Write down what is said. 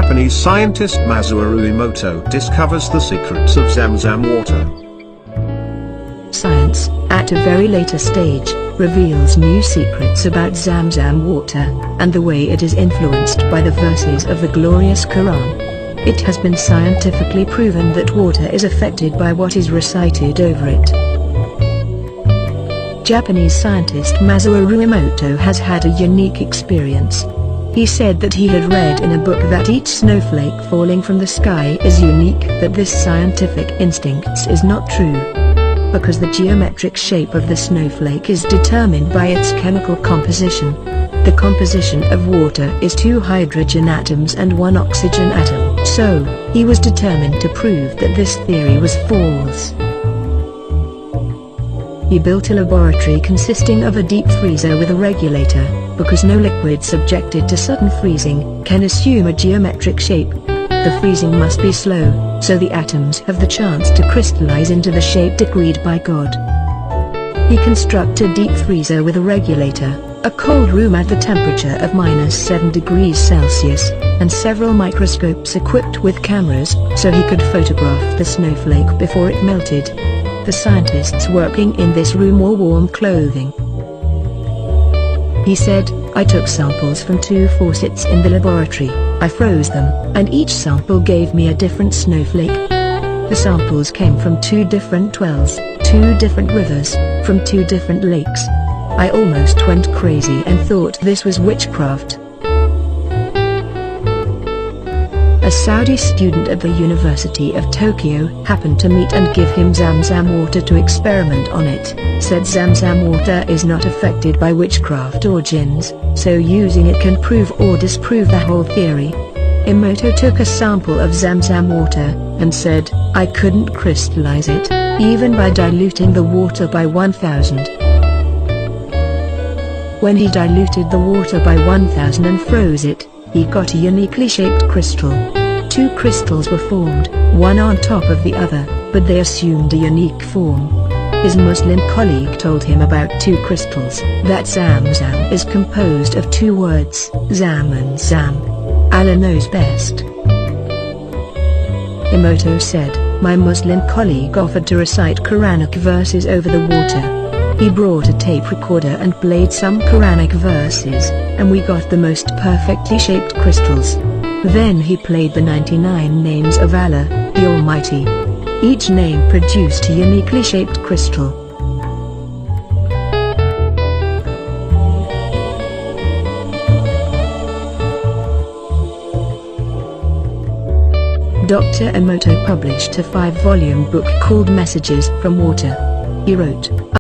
Japanese scientist Masaru Emoto discovers the secrets of Zamzam water. Science, at a very later stage, reveals new secrets about Zamzam water, and the way it is influenced by the verses of the glorious Quran. It has been scientifically proven that water is affected by what is recited over it. Japanese scientist Masaru Emoto has had a unique experience. He said that he had read in a book that each snowflake falling from the sky is unique, but this scientific instinct is not true. Because the geometric shape of the snowflake is determined by its chemical composition. The composition of water is 2 hydrogen atoms and 1 oxygen atom. So, he was determined to prove that this theory was false. He built a laboratory consisting of a deep freezer with a regulator, because no liquid subjected to sudden freezing can assume a geometric shape. The freezing must be slow, so the atoms have the chance to crystallize into the shape decreed by God. He constructed a deep freezer with a regulator, a cold room at the temperature of -7 degrees Celsius, and several microscopes equipped with cameras, so he could photograph the snowflake before it melted. The scientists working in this room wore warm clothing. He said, "I took samples from 2 faucets in the laboratory, I froze them, and each sample gave me a different snowflake. The samples came from 2 different wells, 2 different rivers, from 2 different lakes. I almost went crazy and thought this was witchcraft." A Saudi student at the University of Tokyo happened to meet and give him Zamzam water to experiment on it, said Zamzam water is not affected by witchcraft or jinns, so using it can prove or disprove the whole theory. Emoto took a sample of Zamzam water, and said, "I couldn't crystallize it, even by diluting the water by 1000. When he diluted the water by 1000 and froze it, he got a uniquely shaped crystal. 2 crystals were formed, one on top of the other, but they assumed a unique form." His Muslim colleague told him about 2 crystals, that Zamzam is composed of 2 words, Zam and Zam. Allah knows best. Emoto said, "My Muslim colleague offered to recite Quranic verses over the water. He brought a tape recorder and played some Quranic verses, and we got the most perfectly shaped crystals. Then he played the 99 names of Allah, the Almighty. Each name produced a uniquely shaped crystal." Dr. Emoto published a 5-volume book called Messages from Water. He wrote,